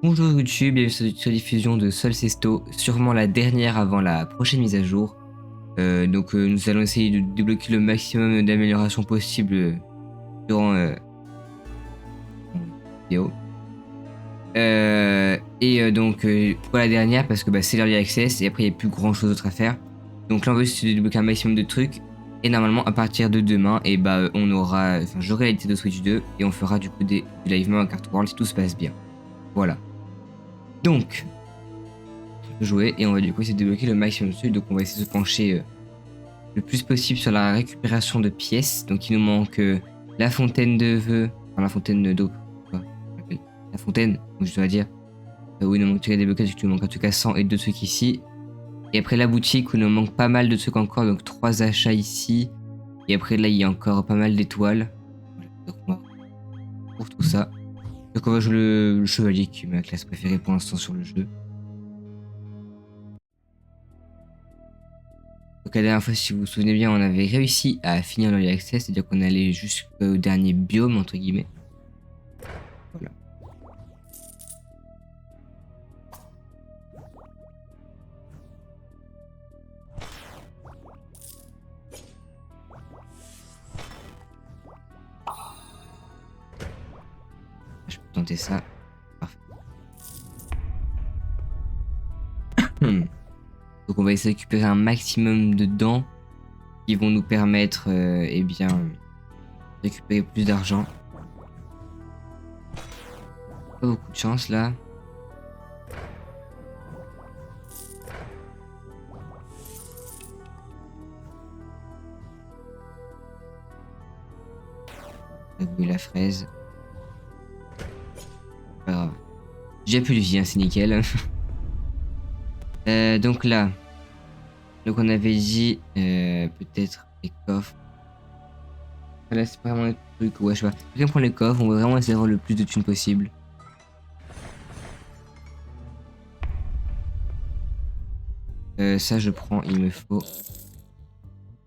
Bonjour YouTube, bienvenue sur la diffusion de Solcesto, sûrement la dernière avant la prochaine mise à jour. Nous allons essayer de débloquer le maximum d'améliorations possibles durant la vidéo. Pour la dernière, parce que c'est l'early access et après il n'y a plus grand chose d'autre à faire. Donc là on va essayer de débloquer un maximum de trucs. Et normalement à partir de demain, j'aurai la Nintendo Switch 2 et on fera du coup du live mode en Cart World si tout se passe bien. Voilà. Donc, jouer et on va du coup essayer de débloquer le maximum de trucs. Donc on va essayer de se pencher le plus possible sur la récupération de pièces. Donc il nous manque la fontaine de vœux, enfin la fontaine d'eau, la fontaine, je dois dire. Où il nous manque de débloquer, parce qu'il nous manque en tout cas 100 et 2 trucs ici. Et après la boutique où il nous manque pas mal de trucs encore, donc 3 achats ici. Et après là il y a encore pas mal d'étoiles. Voilà, pour tout ça. Donc on va jouer le chevalier qui est ma classe préférée pour l'instant sur le jeu. Donc la dernière fois, si vous vous souvenez bien, on avait réussi à finir l'early access, c'est-à-dire qu'on allait jusqu'au dernier biome, entre guillemets. Voilà. Je peux tenter ça. Parfait. Donc on va essayer de récupérer un maximum de dents qui vont nous permettre de récupérer plus d'argent. Pas beaucoup de chance là. On a vu la fraise. Pas grave. J'ai plus de vie, hein, c'est nickel. Donc là. Donc on avait dit peut-être les coffres. Là c'est pas vraiment les trucs, ouais je sais pas. Quelqu'un prend les coffres, on va vraiment essayer d'avoir le plus de thunes possible. Ça je prends, il me faut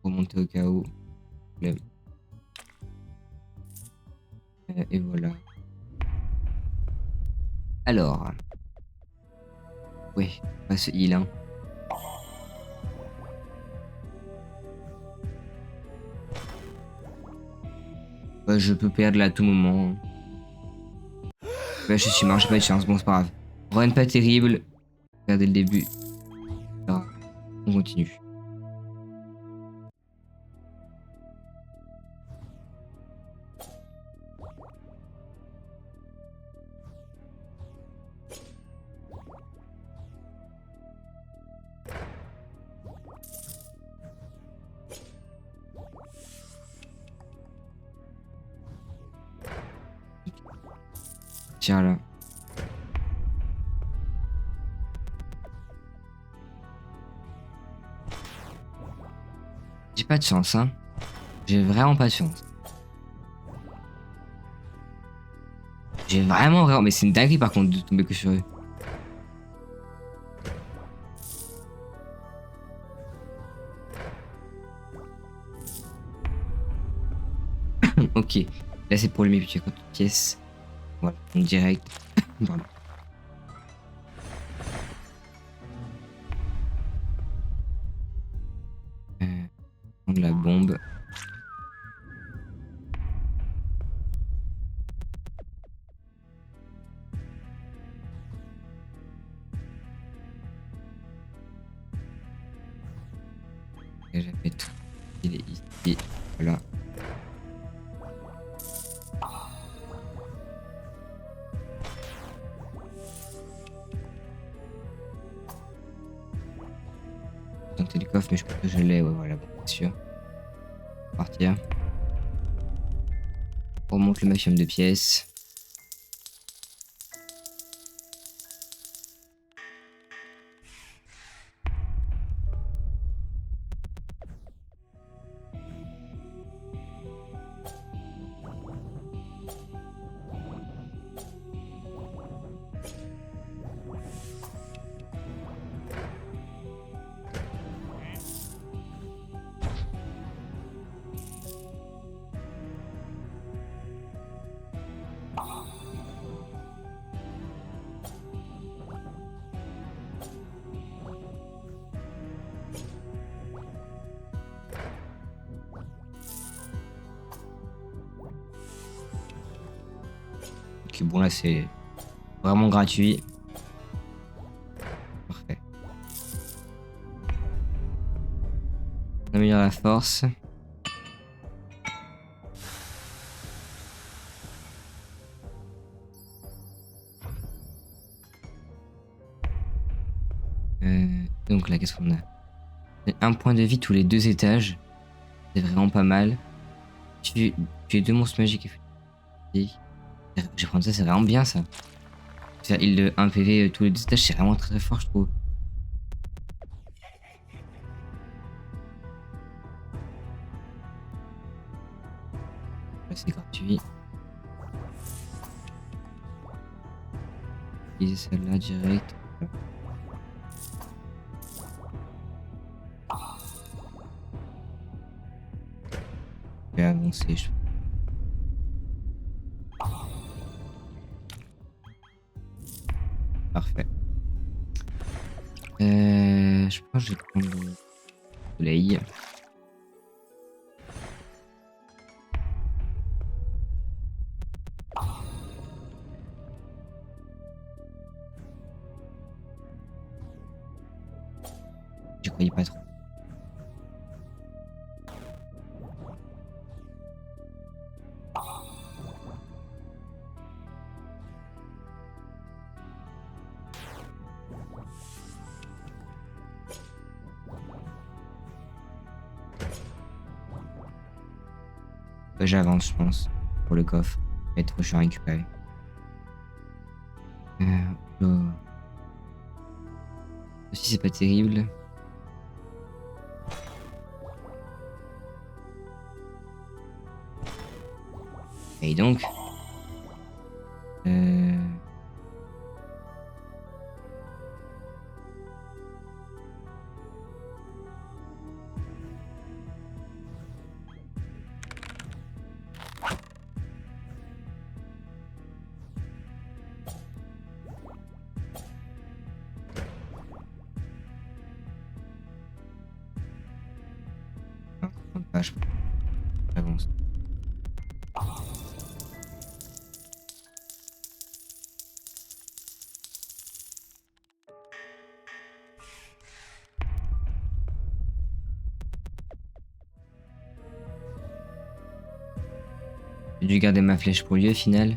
remonter au cas où. Et voilà. Alors. Oui, pas ce heal hein. Ouais, je peux perdre là à tout moment. Bah, je suis mort, j'ai pas de chance, bon c'est pas grave. Run pas terrible. Regardez le début. Alors, on continue. Tiens là. J'ai pas de chance hein. J'ai vraiment pas de chance. J'ai vraiment. Mais c'est une dinguerie par contre de tomber que sur eux. Ok. Là c'est pour le mes petits pièces. Voilà, en direct. Pardon. Prendre la bombe. Et j'avais tout. Il est ici. Voilà. Tenter le coffre, mais je pense que je l'ai. Ouais, voilà, bon, bien sûr. Partir. On remonte le maximum de pièces. Ok, bon là c'est vraiment gratuit. Parfait. On améliore la force. Donc là, qu'est-ce qu'on a? Un point de vie tous les 2 étages. C'est vraiment pas mal. Tu es 2 monstres magiques. Je vais prendre ça, c'est vraiment bien ça. Faire heal de 1 PV tous les 2 étages, c'est vraiment très fort, je trouve. Là, c'est gratuit. Utiliser celle-là direct. Je vais avancer. Parfait. Je pense que je vais prendre le soleil. Je croyais pas trop. J'avance, je pense, pour le coffre. Ça va être trop chiant à récupérer. Oh. Aussi, c'est pas terrible. Et donc, je j'avance. J'ai dû garder ma flèche pour lui au final.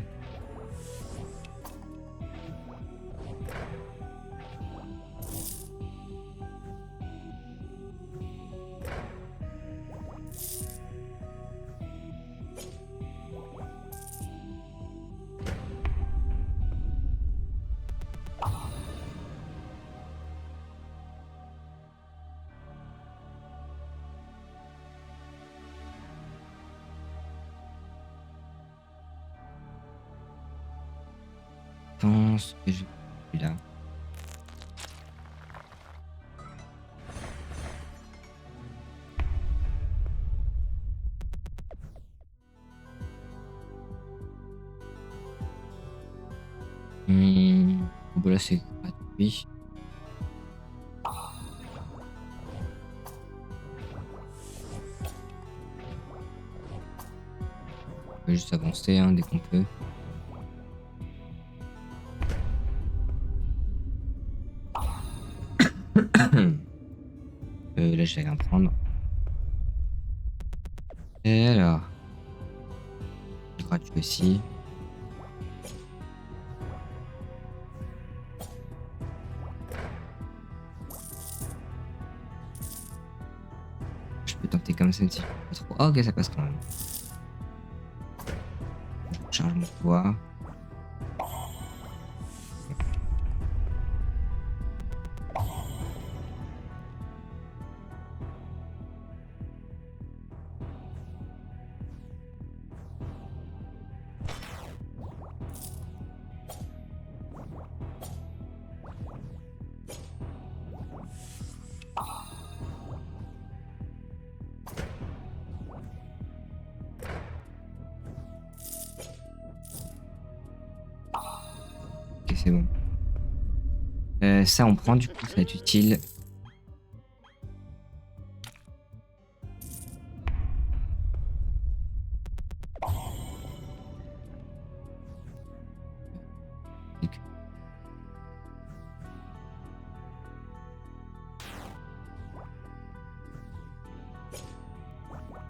Je pense que je suis là. Bon, là, c'est gratuit. On peut juste avancer hein, dès qu'on peut. Là, je vais rien prendre. Et alors, gratuit aussi. Je peux tenter comme ça si pas trop. Oh, ok, ça passe quand même. Je charge mon poids. Ok, c'est bon. Ça, on prend du coup, ça va être utile.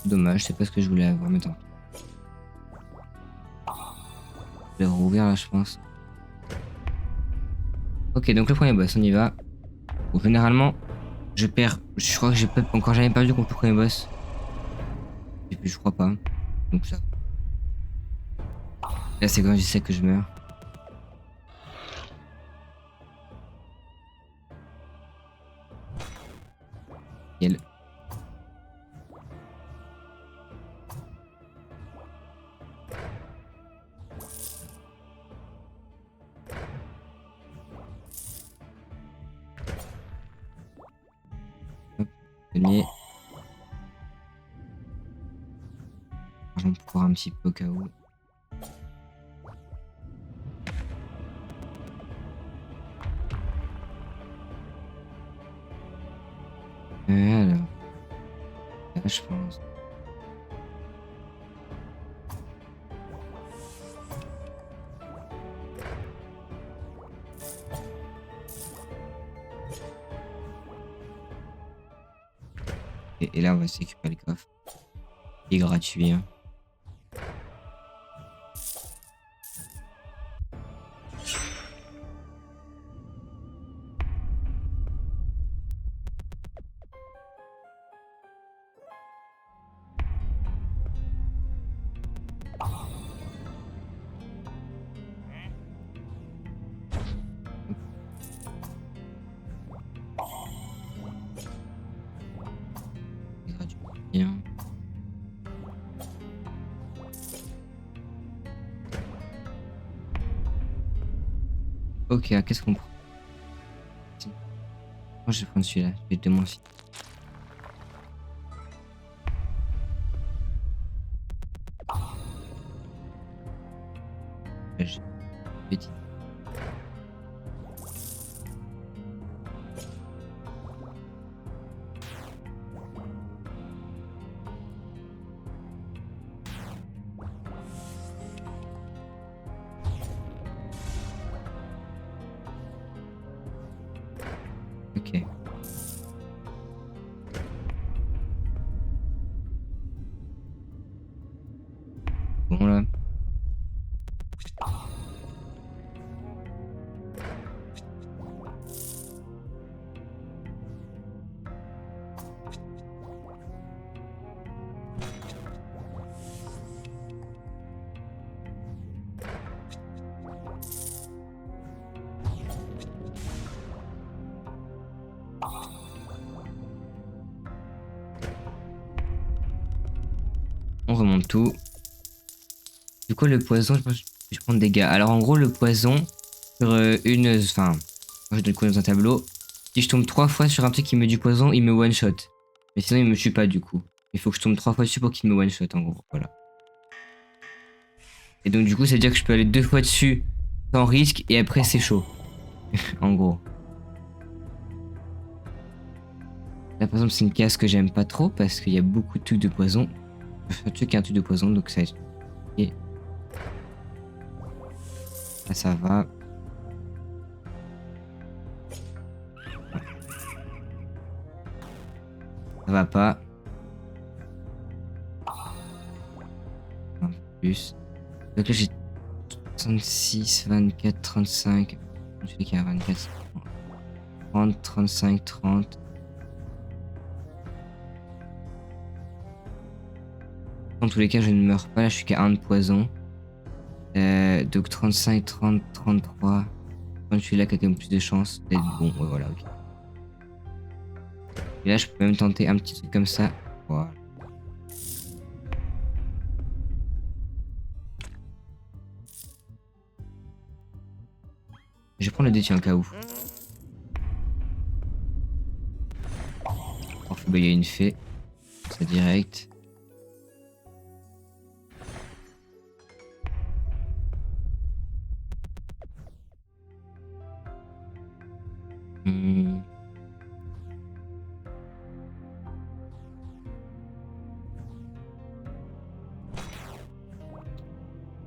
Dommage, c'est pas ce que je voulais avoir, mais tant pis. Je vais rouvrir là, je pense. Ok, donc le premier boss, on y va. Bon, généralement, je perds. Je crois que j'ai pas encore jamais perdu contre le premier boss. Et puis je crois pas. Donc ça. Là, c'est quand je sais que je meurs. Nickel. Hop, premier. J'en pour un petit peu au cas où. Alors, là, je pense. Et là, on va se récupérer le coffre. Il est gratuit, hein. Il est gratuit, hein. Ok, qu'est-ce qu'on prend? Moi, je vais prendre celui-là. Je vais te moins aussi. Petit. Ok. Bon, là. On remonte tout. Du coup, le poison, je pense que je prends des dégâts. Alors, en gros, le poison, sur une. Enfin, moi je donne quoi dans un tableau. Si je tombe 3 fois sur un truc qui me met du poison, il me one shot. Mais sinon, il me tue pas du coup. Il faut que je tombe 3 fois dessus pour qu'il me one shot, en gros. Voilà. Et donc, du coup, ça veut dire que je peux aller 2 fois dessus sans risque et après, c'est chaud. En gros. Là, par exemple, c'est une case que j'aime pas trop parce qu'il y a beaucoup de trucs de poison. Je peux tuer qu'un truc de poison, donc ça va être. Et là, ça va. Ça va pas. Un peu plus. Donc là, j'ai 36, 24, 35. Je sais qu'il y a 24. 30, 35, 30. Dans tous les cas, je ne meurs pas. Là, je suis qu'à 1 de poison. Donc 35, 30, 33. Quand je suis là, qui a quand même plus de chances d'être bon. Ouais, voilà, ok. Et là, je peux même tenter un petit truc comme ça. Voilà. Je vais prendre le défi en cas où. Parfait, bah, il y a une fée. Ça direct. Hmm.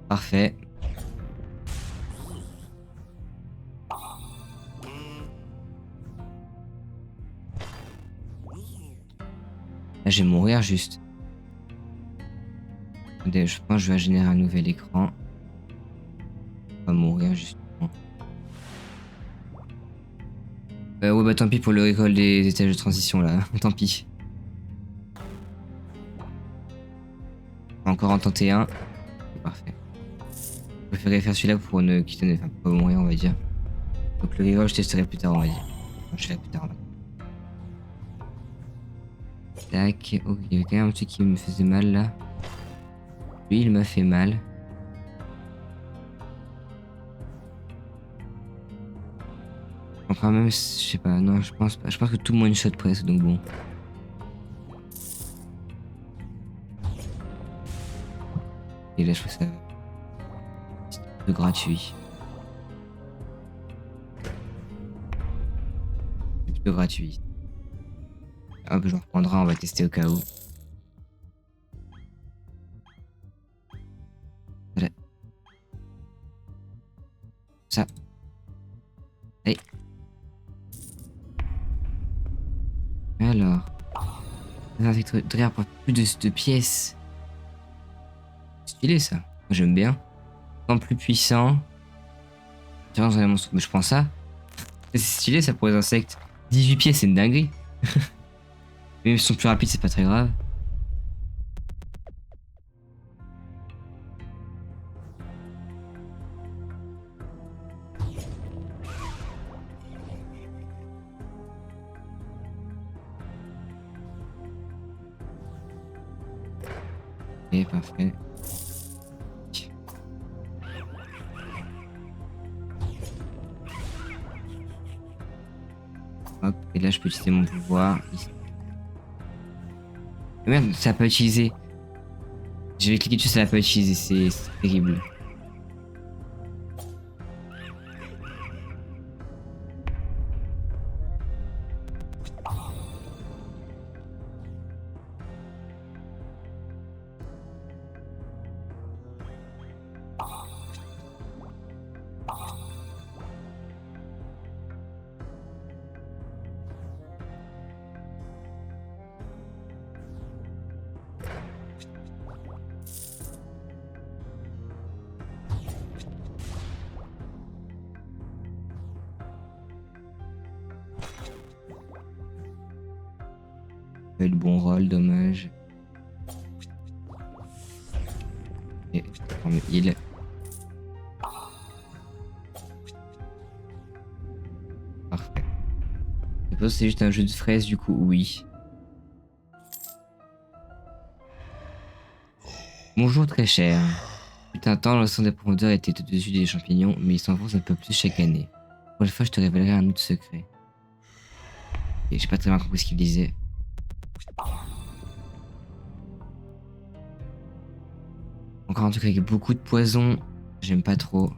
Parfait. Là, je vais mourir juste. Attendez, je pense que je vais générer un nouvel écran. On va mourir justement. Ouais, bah tant pis pour le reroll des étages de transition là. Tant pis. Encore en tenter un. C'est parfait. Je préférerais faire celui-là pour ne quitter, enfin, pour pas mourir, on va dire. Donc le reroll, je testerai plus tard, on va dire. Enfin, je ferai plus tard, on va dire. Tac. Oh, il y avait quand même un truc qui me faisait mal là. Lui, il m'a fait mal. Enfin, même, je sais pas, non, je pense pas. Je pense que tout le monde one-shot presque, donc bon. Et là, je trouve ça c'est peu gratuit. C'est plutôt gratuit. Hop, je reprendrai, on va tester au cas où. Voilà. Ça. Allez. Alors. Un victoire pour plus de pièces. Stylé ça. Moi, j'aime bien. En plus puissant. Tiens, mais je prends ça. C'est stylé ça pour les insectes. 18 pièces, c'est une dinguerie. Même s'ils sont plus rapides, c'est pas très grave. Ok, parfait. Hop, et là je peux utiliser mon pouvoir. Ici. Merde, ça n'a pas utilisé. Je vais cliquer dessus, ça n'a pas utilisé, c'est terrible. Le bon rôle, dommage. Et je prends le heal. Parfait. Je suppose que c'est juste un jeu de fraises, du coup, oui. Bonjour très cher. Fut un temps, l'ensemble des profondeurs était au-dessus des champignons, mais ils s'enfoncent un peu plus chaque année. Pour la fois, je te révélerai un autre secret. Et j'ai pas très bien compris ce qu'il disait. Encore un truc avec beaucoup de poison. J'aime pas trop.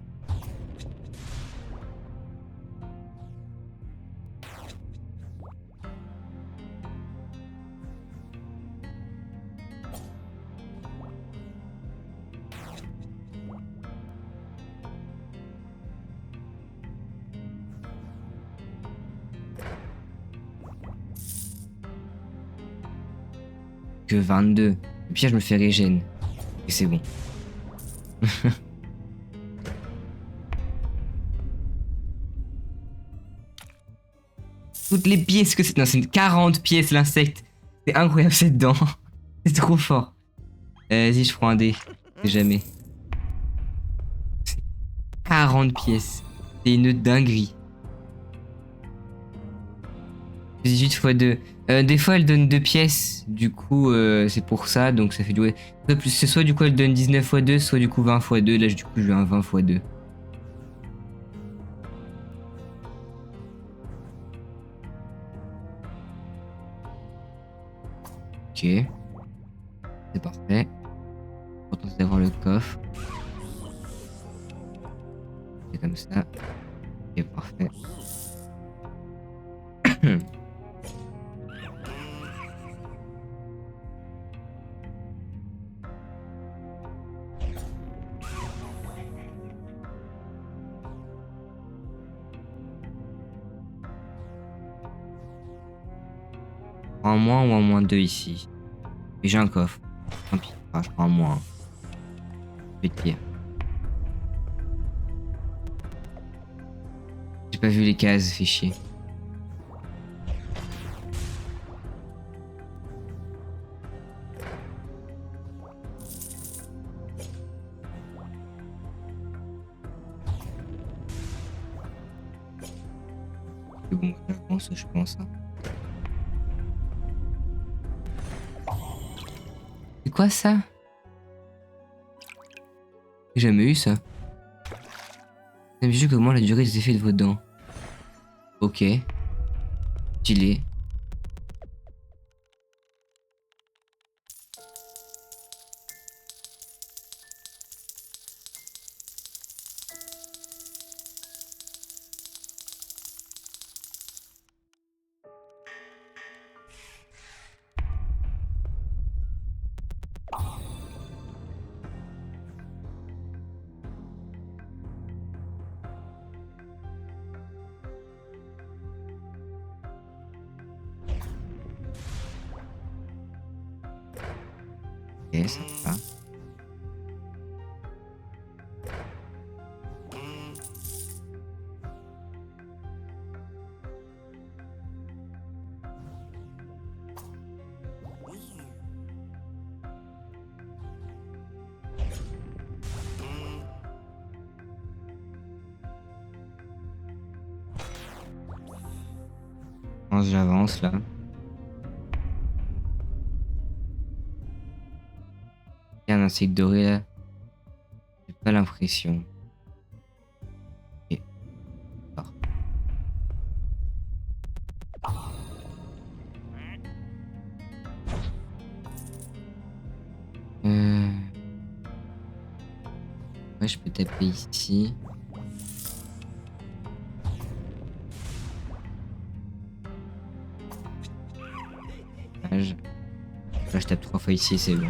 Que 22. Et puis là, je me fais régène. Et c'est bon. Toutes les pièces que c'est. Non, c'est 40 pièces l'insecte. C'est incroyable cette dent. C'est trop fort. Vas-y, je prends un dé. C'est jamais. 40 pièces. C'est une dinguerie. 18 x 2. Des fois, elle donne 2 pièces. Du coup, c'est pour ça. Donc, ça fait du. Ouais. C'est soit du coup, elle donne 19 x 2, soit du coup 20 x 2. Là, du coup, je veux un 20 x 2. Ok. C'est parfait. L'important, c'est d'avoir le coffre. C'est comme ça. Ok, parfait. En moins ou en moins 2 ici. Et j'ai un coffre. Tant pis. Enfin, je prends un moins. Fait de pire. J'ai pas vu les cases, fait chier. C'est bon, j'avance, je pense. Hein. C'est quoi ça? J'ai jamais eu ça. Ça me dit comment la durée des effets de vos dents. Ok. Stylé. Ok, ça va. J'avance là. Il y a un insecte doré là. J'ai pas l'impression. Ok. Alors. Ouais, je peux taper ici. Là, je tape 3 fois ici, c'est bon.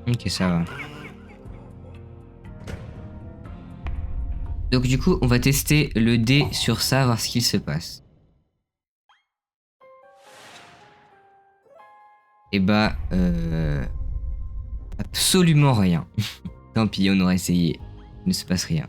Ok, ça va. Donc du coup, on va tester le dé sur ça, voir ce qu'il se passe. Et bah, absolument rien. Tant pis, on aura essayé. Il ne se passe rien.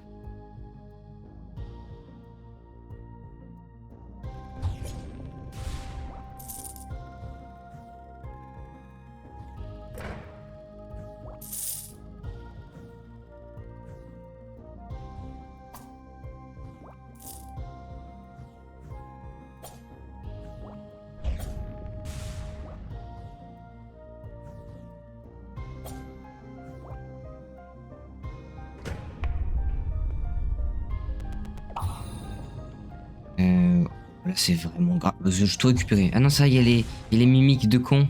Là, c'est vraiment grave. Je dois récupérer. Ah non, ça, il y a les mimiques de con.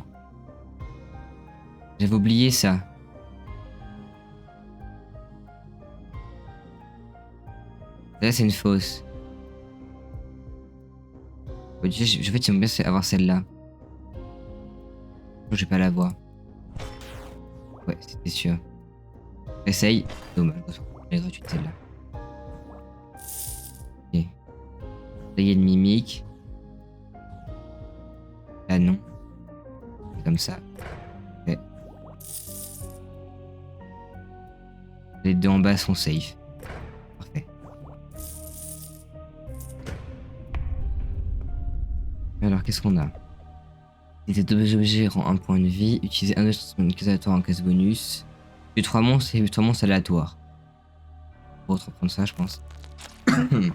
J'avais oublié ça. Là, c'est une fausse. En fait, j'aimerais bien avoir celle-là. Je vais pas la voir. Ouais, c'était sûr. Essaye. Dommage. Elle est gratuite celle-là. Ok. Là, il y a une mimique. Là, non. C'est comme ça. Ouais. Les deux en bas sont safe. Parfait. Alors, qu'est-ce qu'on a? Les deux objets rend un point de vie. Utiliser un autre aléatoire en case bonus. J'ai 3 monstres et 3 monstres aléatoires. Pour reprendre ça, je pense. Peut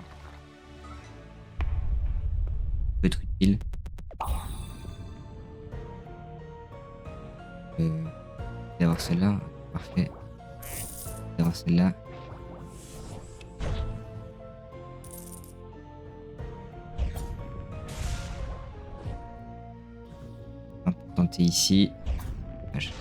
être utile. D'avoir celle-là. Parfait. D'avoir celle-là. monter ici. Dommage.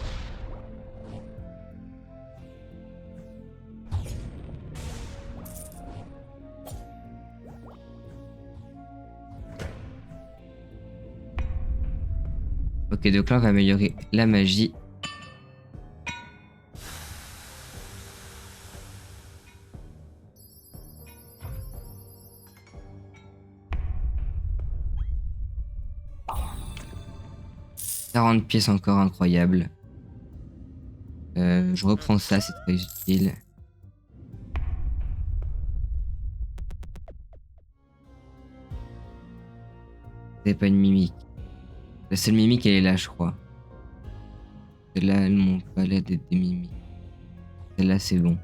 Ok, donc là on va améliorer la magie. « 40 pièces encore, incroyable. Je reprends ça, c'est très utile. C'est pas une mimique. La seule mimique elle est là, je crois. Celles-là elles m'ont pas l'air d'être des mimiques. Celle-là c'est bon.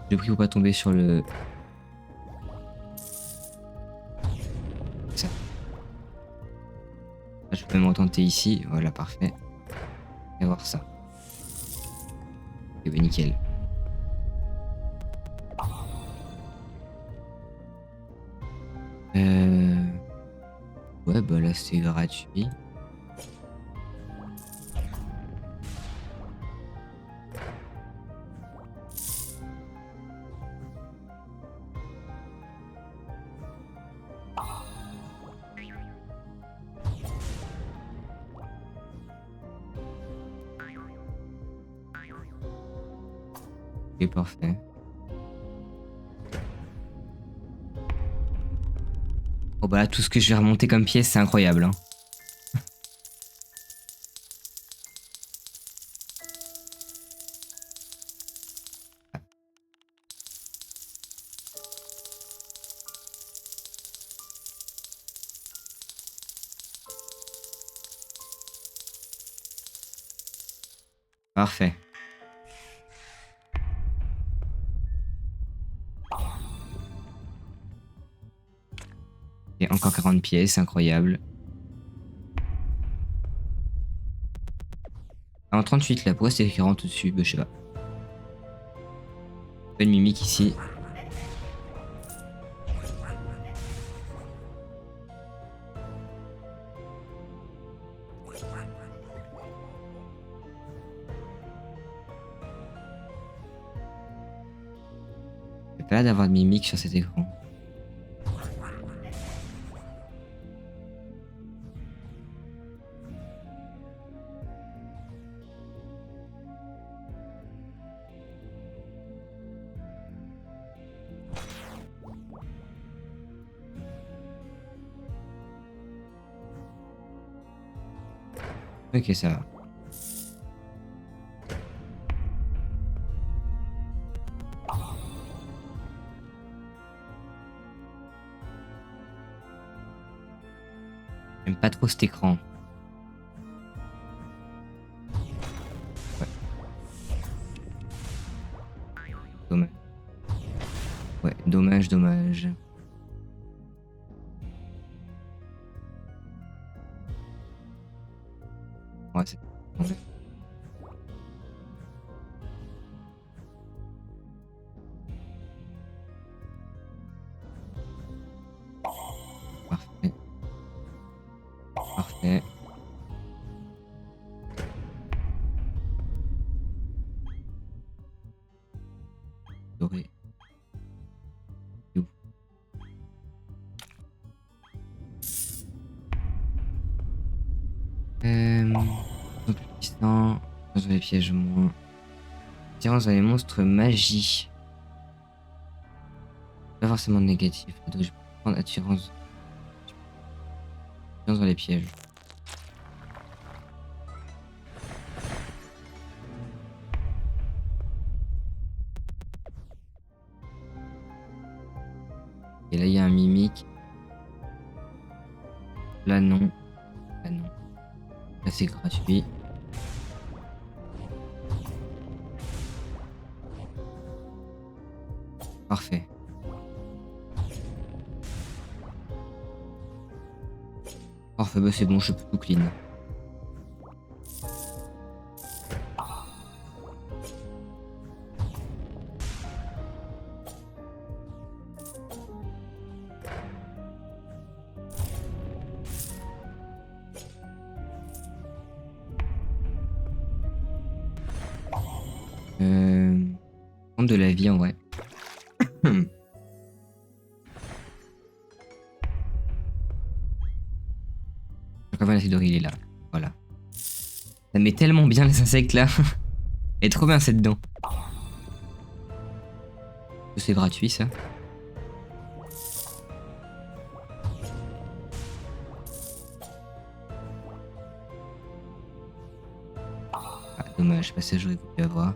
J'ai pris pour pas tomber sur le... Ça. Là, je peux me retenter ici. Voilà, parfait. Et voir ça. Et bah nickel. Ouais, bah là c'est gratuit. Ok, parfait. Oh bah là, tout ce que je vais remonter comme pièce, c'est incroyable. Hein. Parfait. Et encore 40 pièces, incroyable. En 38 là, pourquoi c'est 40 au-dessus? Bah je sais pas. Pas une mimique ici. Il n'y a pas l'air d'avoir de mimique sur cet écran. Ok, ça va. J'aime pas trop cet écran. Ouais. Dommage. Ouais, dommage, dommage. Ouais, c'est... Parfait. Parfait. Doré. C'est où? Plus puissant. Dans les pièges moins. Attirance dans les monstres magie. Pas forcément négatif. Donc je vais prendre attirance dans les pièges. Et là il y a un mimique. Là non. Là non. Là c'est gratuit. Parfait. Parfait, bah c'est bon, je peux tout clean. Prendre de la vie en vrai. Quand même, la il est là. Voilà. Ça met tellement bien les insectes là. Elle est trop bien cette dent. C'est gratuit ça. Ah, dommage, pas ça j'aurais voulu avoir.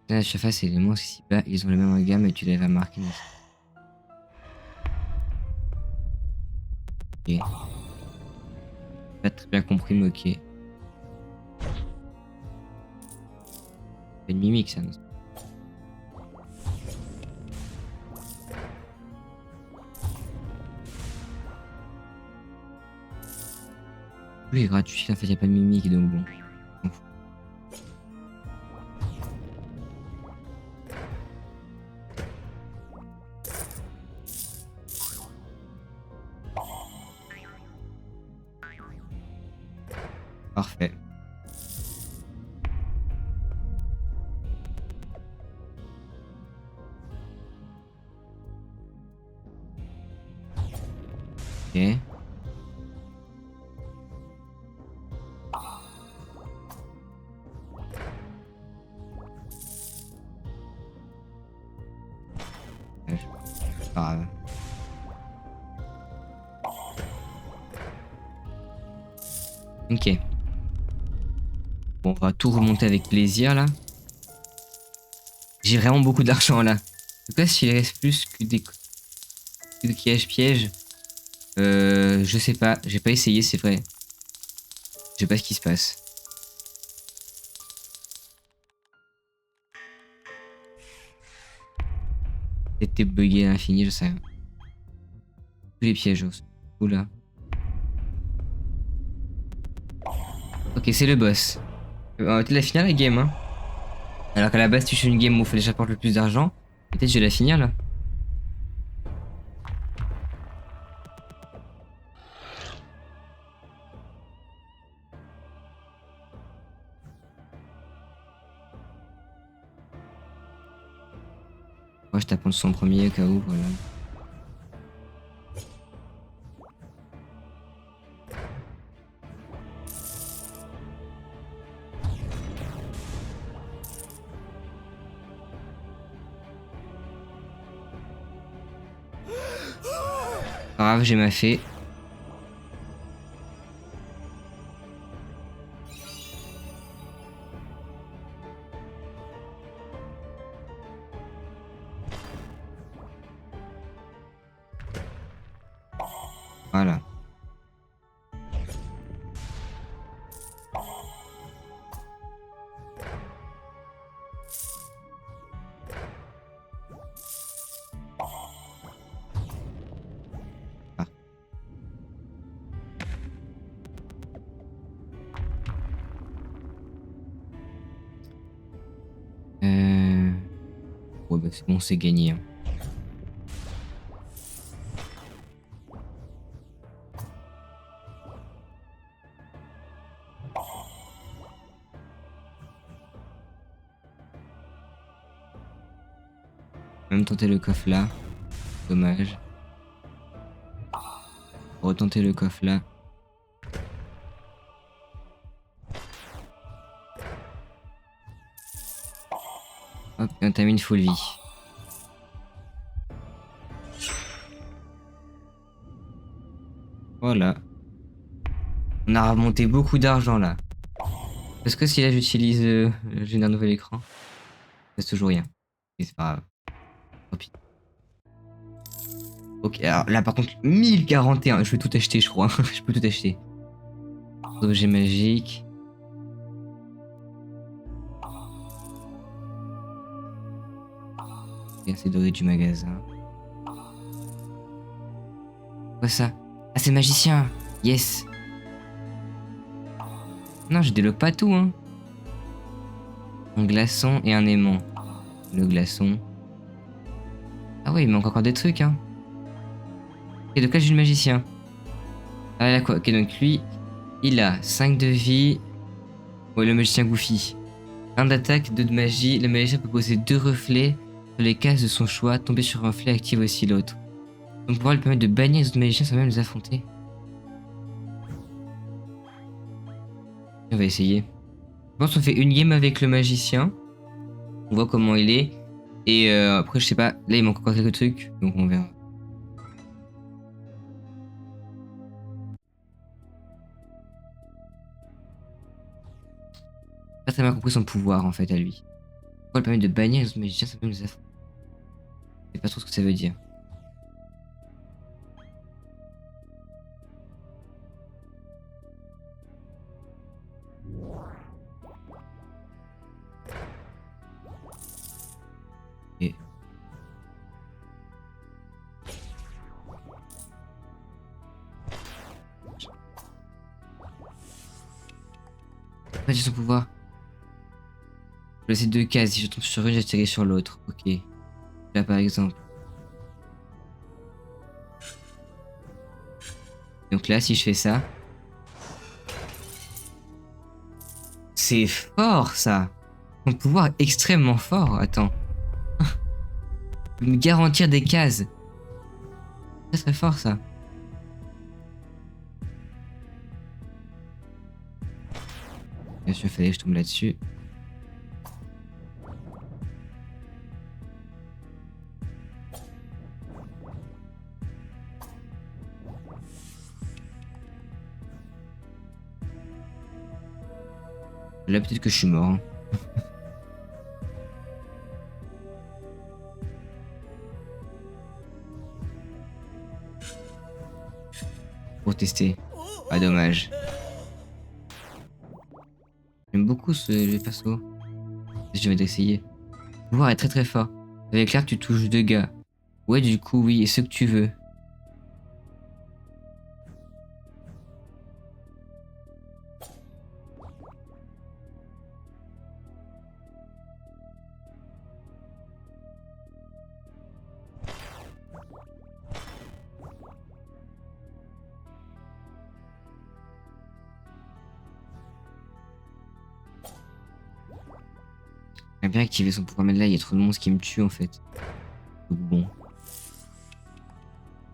La surface et les monstres ici bas, ils ont le même gamme et tu l'avais remarqué. Ok. Pas très bien compris, mais ok. C'est une mimique ça, non? Oui, gratuit, en fait, y a pas de mimique donc bon. Parfait. Ok. Pas grave. Ok. Bon, on va tout remonter avec plaisir là. J'ai vraiment beaucoup d'argent là. En tout cas, s'il reste plus que des pièges, je sais pas. J'ai pas essayé, c'est vrai. Je sais pas ce qui se passe. Peut-être t'es bugué à l'infini, je sais rien. Tous les pièges. Oula. Ok, c'est le boss. On va peut-être la finir la game, hein. Alors qu'à la base, tu fais une game où il faut déjà apporter le plus d'argent. Peut-être je vais la finir là. Moi, je tape en son premier au cas où, voilà. Pas grave, j'ai ma fée. Voilà. Ah. Ouais, bah c'est bon, c'est gagné, hein. Même tenter le coffre là. Dommage. Retenter le coffre là. Hop, et on termine full vie. Voilà. On a remonté beaucoup d'argent là. Parce que si là j'utilise j'ai un nouvel écran, c'est toujours rien. Et c'est pas grave. Tant pis. Ok, alors là par contre, 1041, je vais tout acheter, je crois. Je peux tout acheter. Objet magique. Et c'est doré du magasin. Quoi ça? Ah, c'est magicien! Yes! Non, je débloque pas tout, hein. Un glaçon et un aimant. Le glaçon. Ah ouais, il manque encore des trucs, hein. Et donc là, j'ai le magicien. Ah là, quoi? Ok, donc lui, il a 5 de vie. Ouais, le magicien Goofy. 1 d'attaque, 2 de magie. Le magicien peut poser 2 reflets sur les cases de son choix. Tomber sur un reflet active aussi l'autre. Donc pouvoir lui permettre de bannir les autres magiciens sans même les affronter. On va essayer. Je pense qu'on fait une game avec le magicien. On voit comment il est. Et après, je sais pas. Là, il manque encore quelques trucs. Donc on verra. Pas très bien compris son pouvoir en fait à lui. Pourquoi lui permettre de bannir les autres magiciens sans même les affronter? Je sais pas trop ce que ça veut dire. Et... Pas son pouvoir. Je laisser 2 cases. Si je tombe sur une, j'atterris sur l'autre. Ok. Là par exemple. Donc là, si je fais ça. C'est fort ça. Son pouvoir est extrêmement fort. Attends. Il peut me garantir des cases. C'est très fort ça. Bien sûr, il fallait que je tombe là-dessus. Là, peut-être que je suis mort. Hein. Pour tester. Ah, dommage. J'aime beaucoup le perso. Je vais essayer. Le pouvoir est très très fort. Avec l'arc, tu touches 2 gars. Ouais, du coup, oui, ce que tu veux. J'aimerais bien activer son pouvoir, mais là, il y a trop de monstres qui me tuent en fait. Donc bon.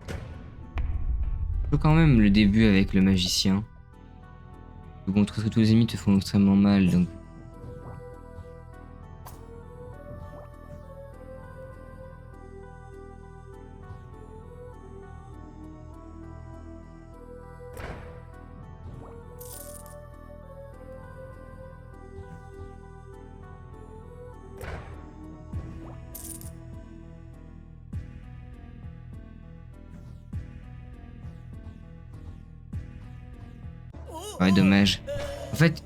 Je peux quand même le début avec le magicien. Bon, tous les ennemis te font extrêmement mal, donc. Ouais, dommage. En fait,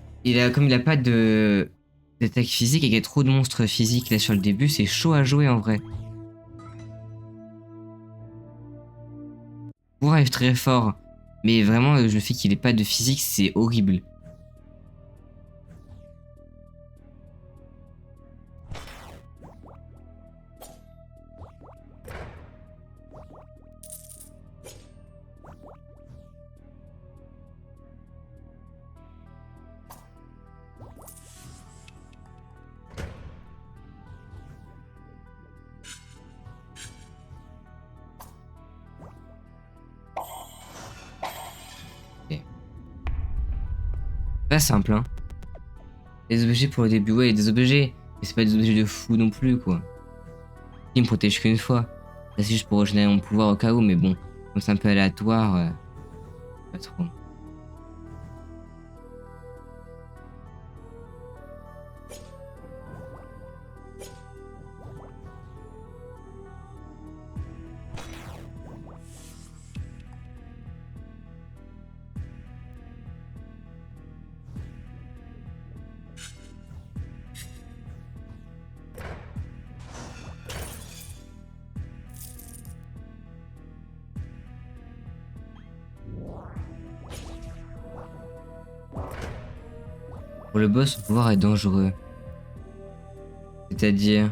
comme il a pas de d'attaque physique et qu'il y a trop de monstres physiques là sur le début, c'est chaud à jouer en vrai. Pouvoir est très fort, mais vraiment le fait qu'il ait pas de physique, c'est horrible. Ok. Pas simple, hein. Des objets pour le début, ouais, des objets, mais c'est pas des objets de fou non plus, quoi. Il me protège qu'une fois. Là, c'est juste pour régénérer mon pouvoir au cas où, mais bon, comme c'est un peu aléatoire, pas trop. Pour le boss, son pouvoir est dangereux. C'est-à-dire...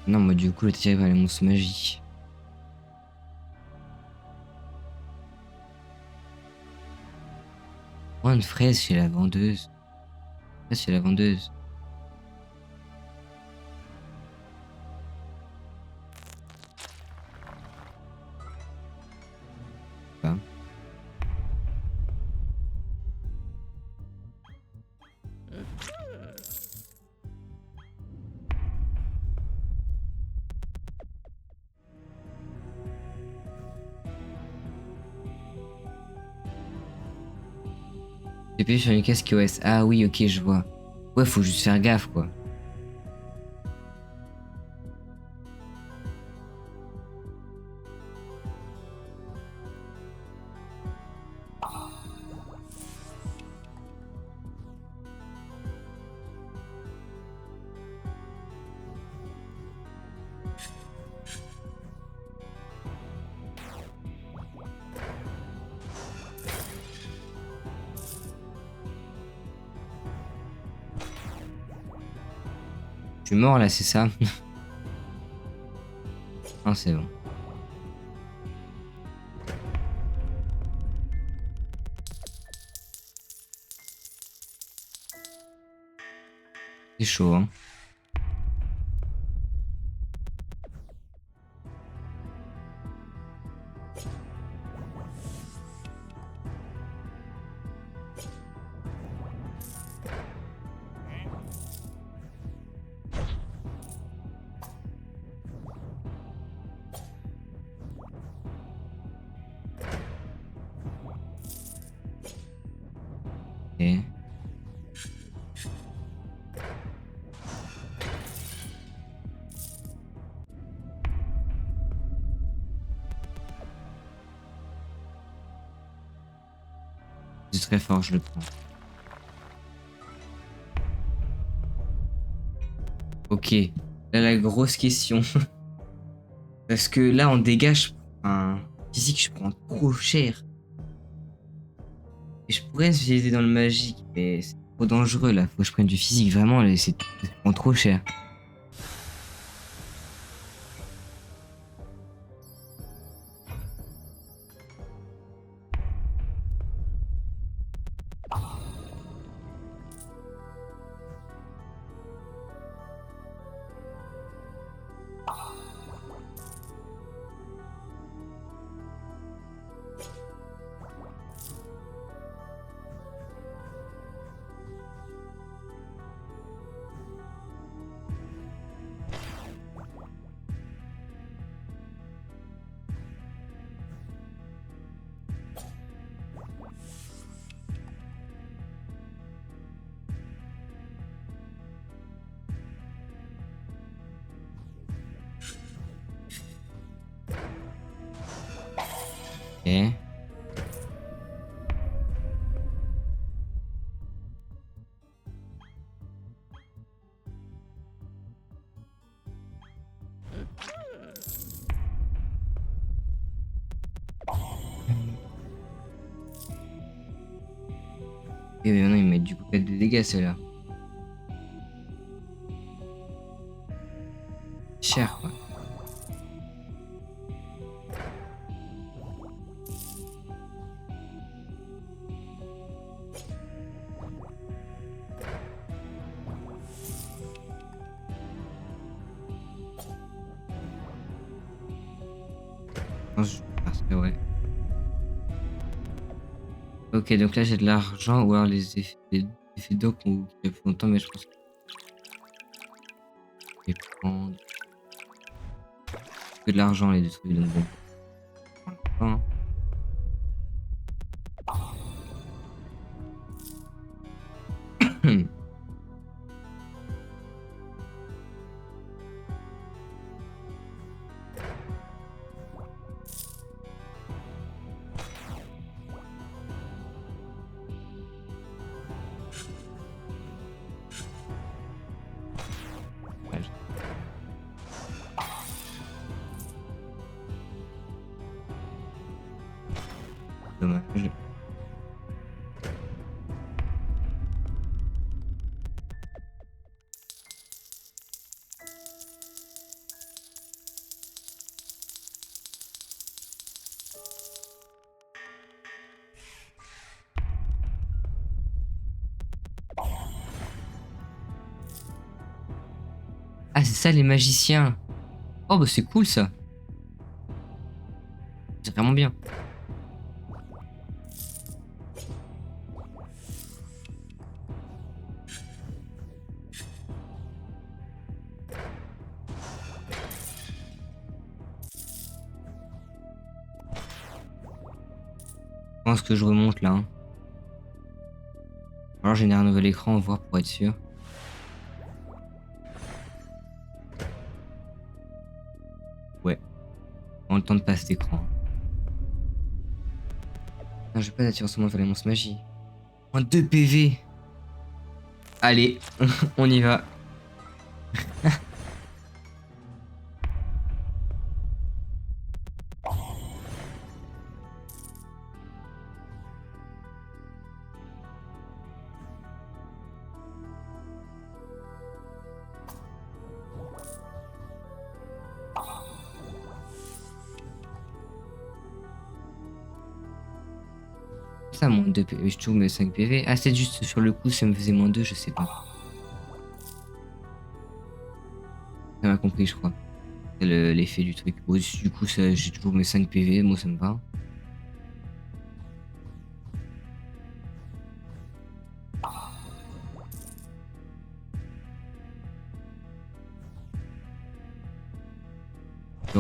Non, moi du coup, le tiré par les monstres magiques. Oh, une fraise chez la vendeuse. Fraise chez la vendeuse. Pas. J'ai appuyé sur une casque OS. Ah oui, ok, je vois. Ouais, faut juste faire gaffe, quoi. Je suis mort là, c'est ça? Non, c'est bon. C'est chaud, hein. Ok. C'est très fort, je le prends. Ok. Là, la grosse question. Parce que là, en dégâts, je prends un physique, je prends trop cher. Et je pourrais me spécialiser dans le magique, mais c'est trop dangereux là. Faut que je prenne du physique, vraiment, là, c'est ça prend trop cher. Ok. Et maintenant, ils mettent du coup 4 de dégâts, ceux-là. Cher, quoi. Non, parce que ouais. Ok, donc là, j'ai de l'argent, ou alors les effets d'eau qui durent plus longtemps, mais je pense que je vais prendre que de l'argent, les deux trucs, donc bon. Hein. Ouais, Dommage. Ah, c'est ça les magiciens. Oh, bah c'est cool ça. C'est vraiment bien. Je pense que je remonte là, hein. Alors, générer un nouvel écran, voir pour être sûr. Ouais. On le temps de passer cet écran. Non, j'ai pas d'attirance sur moi, fallait monstre magie. En 2 PV. Allez, on y va. Ça, moins 2 PV. Je trouve mes 5 PV. Ah, c'est juste sur le coup, ça me faisait moins 2, je sais pas. Ça m'a compris, je crois. C'est l'effet du truc. Bon, du coup, j'ai toujours mes 5 PV, moi ça me va.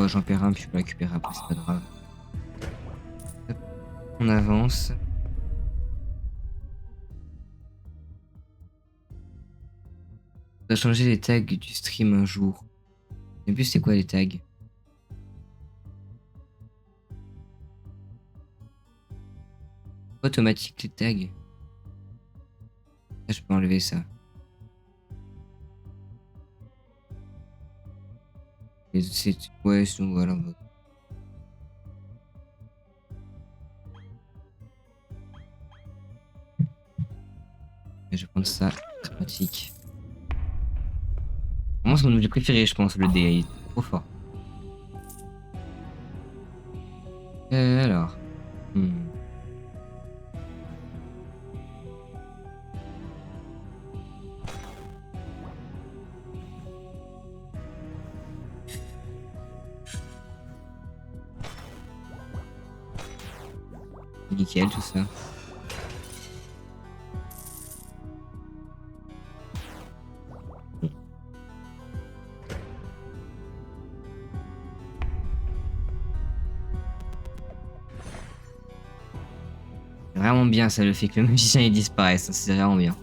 J'en perds un, puis je peux récupérer après, c'est pas grave. Hop, on avance. On va changer les tags du stream un jour. Je sais plus c'est quoi les tags. Automatique les tags. Ça, je peux enlever ça. Ouais, sinon voilà. Je vais prendre ça. Pratique. Moi, c'est mon objet préféré, je pense, le dé. Il est trop fort. Alors. Hmm. Nickel, tout ça. C'est vraiment bien, ça, le fait que le magicien il disparaisse. C'est vraiment bien.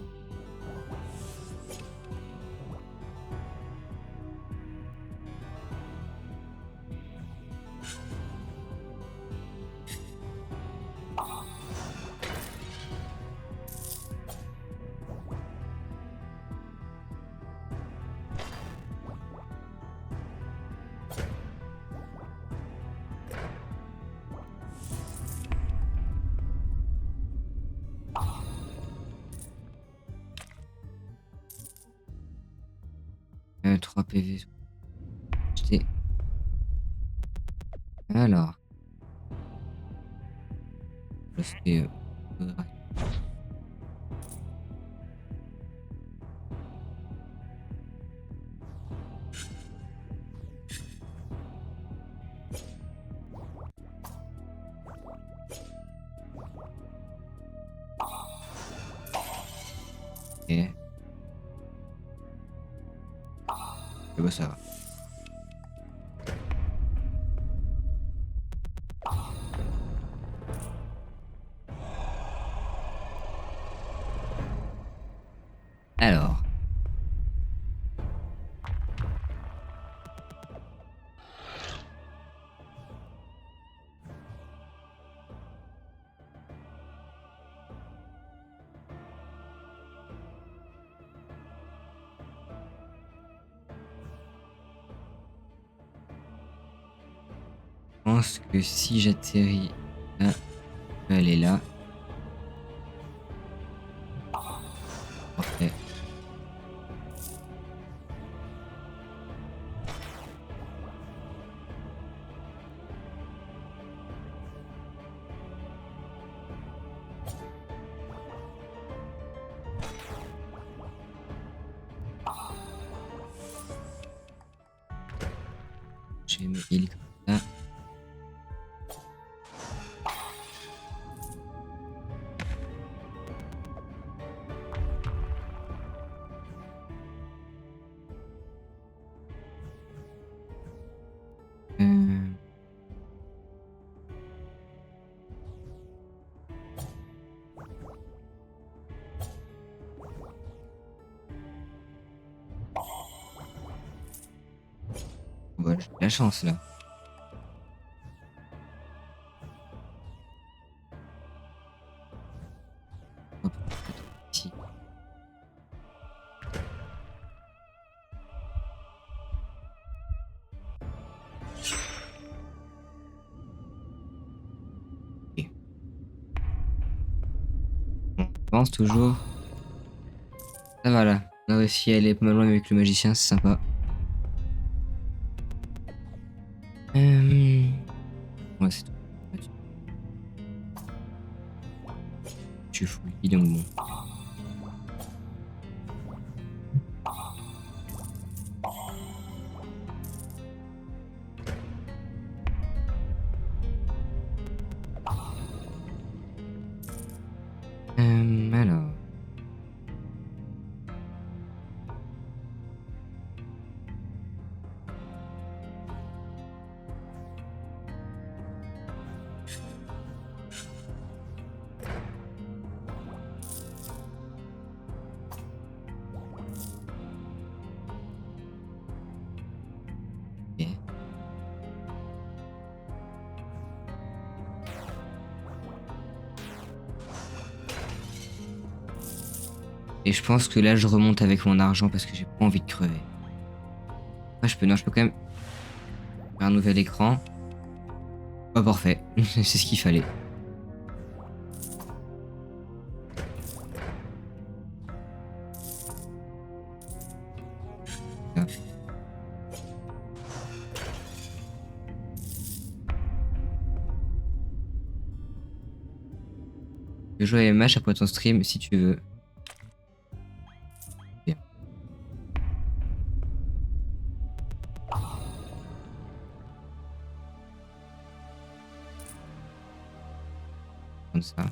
Euh, 3 PV. Acheter. Alors. C'était. Ok. Et bah, ça va. Alors. Je pense que si j'atterris là. Elle est là. Parfait. Je vais me heal comme ça. Euh, Voilà, j'ai de la chance là. Hop, peut-être ici. Ok. On avance toujours. Ça va là. On a réussi à aller pas mal loin avec le magicien, c'est sympa. Ouais, c'est tout. Tu fouilles, donc bon. Alors. Ok. Et je pense que là, je remonte avec mon argent parce que j'ai pas envie de crever. Après, je peux quand même faire un nouvel écran. Oh, parfait. C'est ce qu'il fallait. Hop. Je peux jouer à MH après ton stream si tu veux. Bien. Comme ça.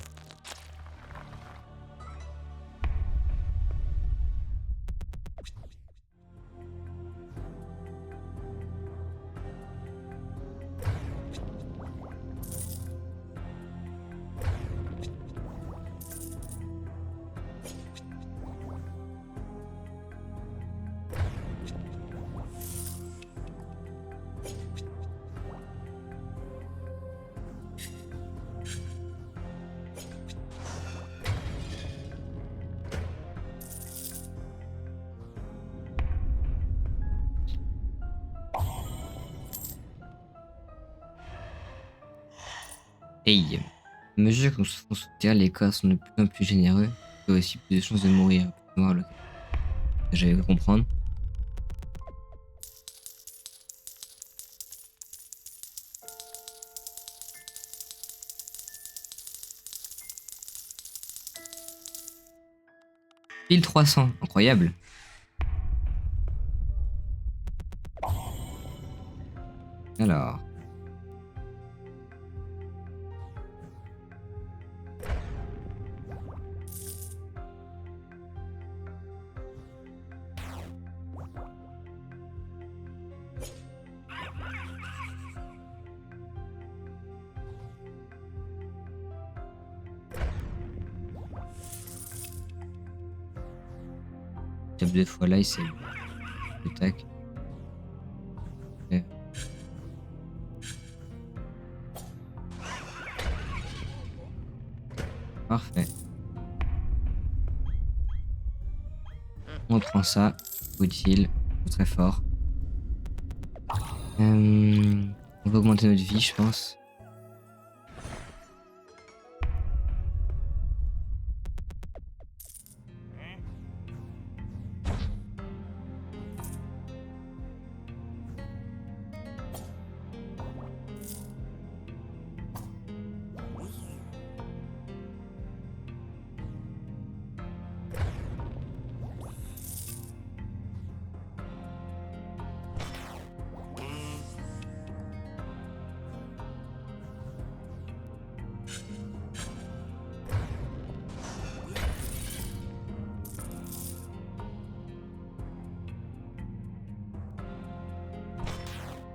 Hey. À mesure qu'on se fonce sous terre, les corps sont de plus en plus généreux. Il y a aussi plus de chances de mourir. Voir le... J'avais pu comprendre. Pile 300, incroyable. Alors. Tape 2 fois là, il s'est. Tac. Ok. Parfait. On prend ça. Utile. Très fort. On va augmenter notre vie, je pense.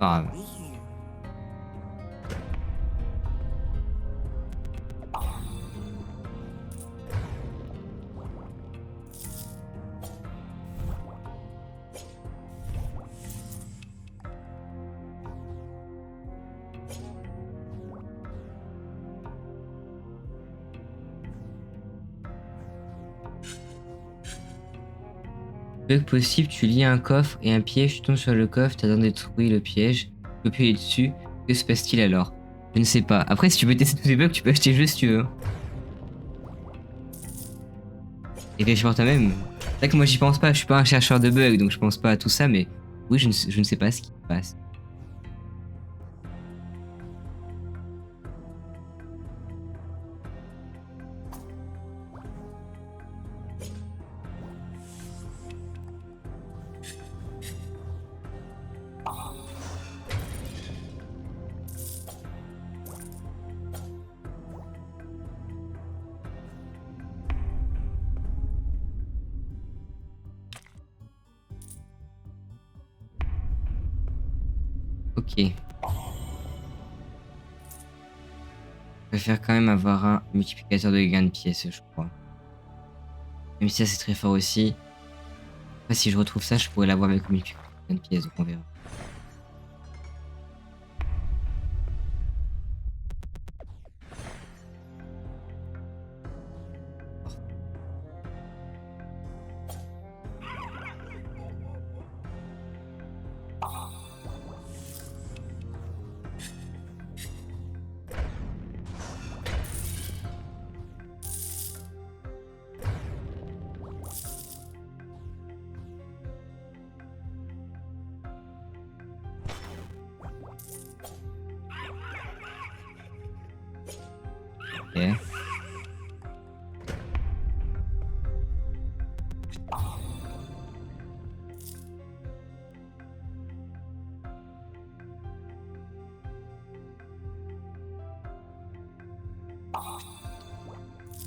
Pas grave. Bug possible, tu lis un coffre et un piège, tu tombes sur le coffre, t'as détruit le piège, tu peux appuyer dessus, que se passe-t-il alors? Je ne sais pas. Après, si tu veux tester tous les bugs, tu peux acheter le jeu si tu veux. Et réfléchir par toi-même. C'est vrai que moi j'y pense pas, je suis pas un chercheur de bugs, donc je pense pas à tout ça, mais oui, je ne sais pas ce qui se passe. Ok. Je préfère quand même avoir un multiplicateur de gains de pièces, je crois. Même si ça c'est très fort aussi. Après, si je retrouve ça, je pourrais l'avoir avec le multiplicateur de gains de pièces, donc on verra. Ok.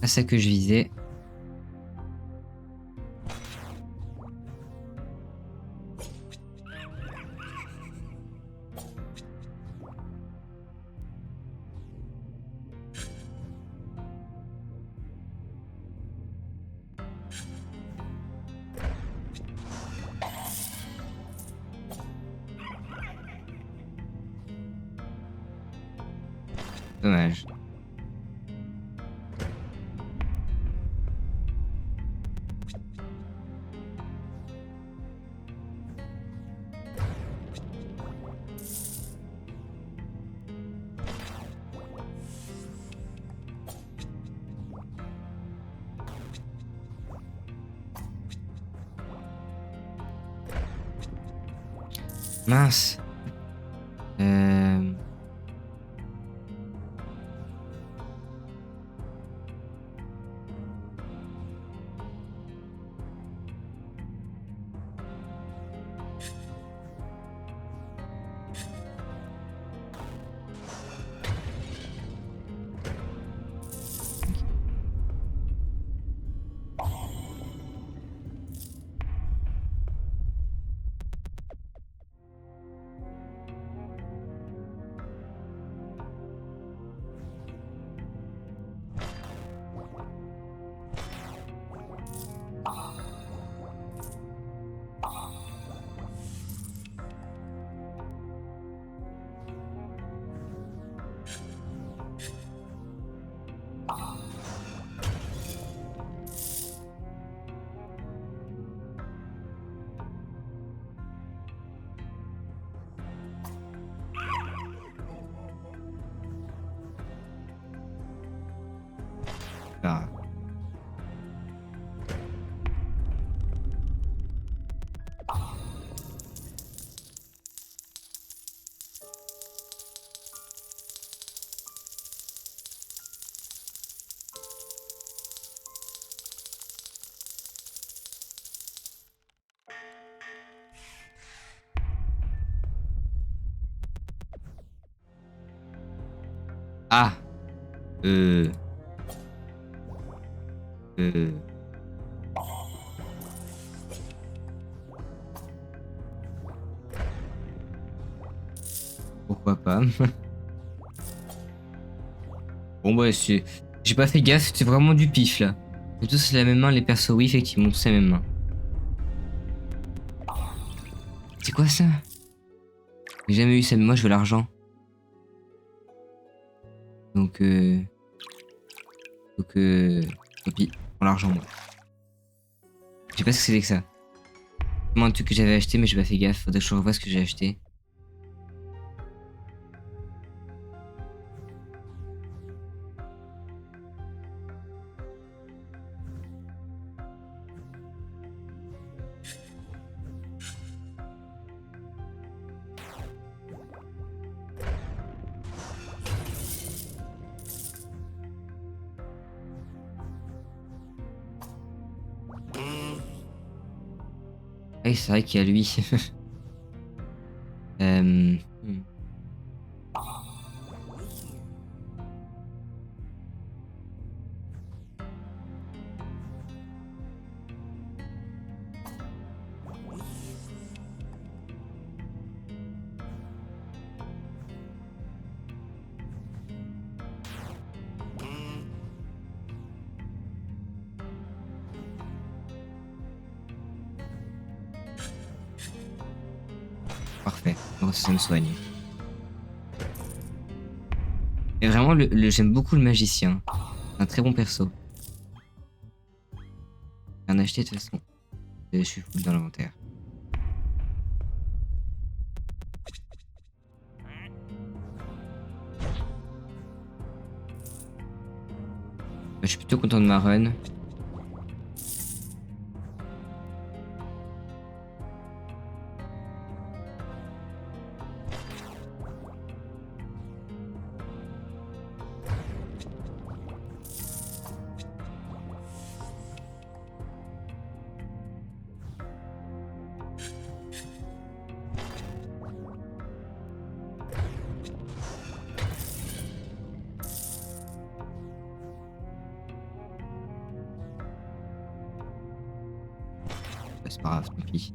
C'est ça que je visais. Dommage. Mince. Euh... Ah. Ah. Euh... Euh... Pourquoi pas. Bon bah j'ai pas fait gaffe, c'est vraiment du pif là. Mais tous la même main, les persos, oui effectivement, tous la même main. C'est quoi ça? J'ai jamais eu ça, mais moi je veux l'argent. Donc tant pis, pour l'argent moi. Je sais pas ce que c'était que ça. C'est un truc que j'avais acheté mais j'ai pas fait gaffe, faudrait que je revoie ce que j'ai acheté. Ah oui, c'est vrai qu'il y a lui. Hmm. Parfait, donc ça me soigne. Et vraiment, j'aime beaucoup le magicien. C'est un très bon perso. Rien acheté de toute façon. Je suis full dans l'inventaire. Je suis plutôt content de ma run. Bah, c'est pas grave, tant pis.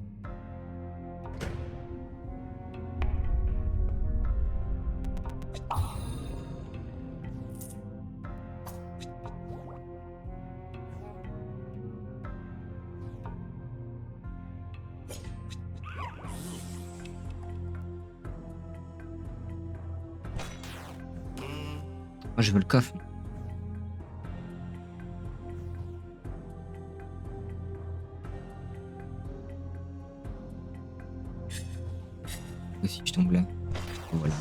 Moi je veux le coffre. Aussi je tombe là. Voilà.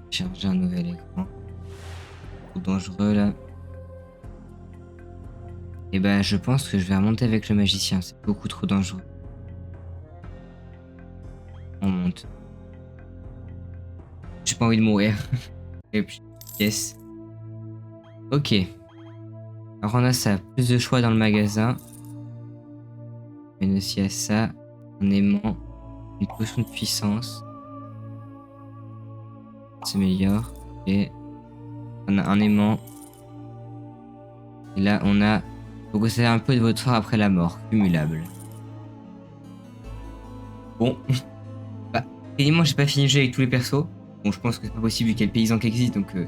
Charger un nouvel écran. Trop dangereux là. Et ben je pense que je vais remonter avec le magicien, c'est beaucoup trop dangereux. On monte. J'ai pas envie de mourir. Et puis, yes. Ok. Alors on a ça, plus de choix dans le magasin. Mais aussi à ça, un aimant, une potion de puissance. Ça s'améliore. Et on a un aimant. Et là on a... Faut que ça ait un peu de votre sort après la mort, cumulable. Bon. Bah, évidemment j'ai pas fini le jeu avec tous les persos. Bon je pense que c'est pas possible vu qu'il y a le paysan qui existe donc... si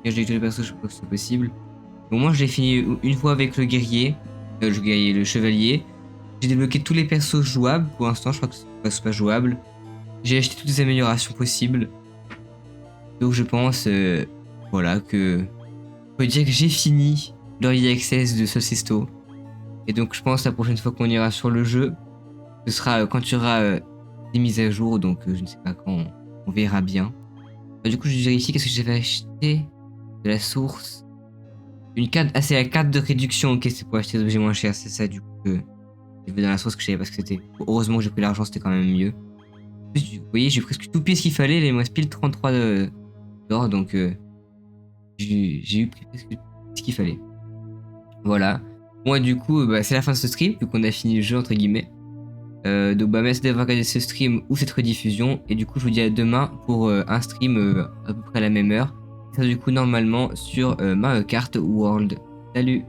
j'ai avec tous les persos je pense que c'est possible. Au moins je l'ai fini une fois avec le guerrier, le chevalier. J'ai débloqué tous les persos jouables pour l'instant, je crois que c'est pas jouable. J'ai acheté toutes les améliorations possibles. Donc je pense voilà que on peut dire que j'ai fini l'Early Access de Solstice. Et donc je pense la prochaine fois qu'on ira sur le jeu, ce sera quand il y aura des mises à jour, donc je ne sais pas quand, on verra bien. Du coup je vérifie qu'est-ce que j'avais acheté de la source. Une carte, ah c'est la carte de réduction, ok c'est pour acheter des objets moins chers, c'est ça du coup que j'ai vu dans la source que je savais pas ce que c'était. Heureusement que j'ai pris l'argent, c'était quand même mieux. Vous voyez j'ai presque tout pile ce qu'il fallait, il me reste pile 33 d'or donc j'ai eu presque ce qu'il fallait. Voilà. Moi du coup bah, c'est la fin de ce stream, vu qu'on a fini le jeu entre guillemets. Donc bah merci d'avoir regardé ce stream ou cette rediffusion et du coup je vous dis à demain pour un stream à peu près à la même heure. Ça du coup normalement sur Mario Kart World. Salut!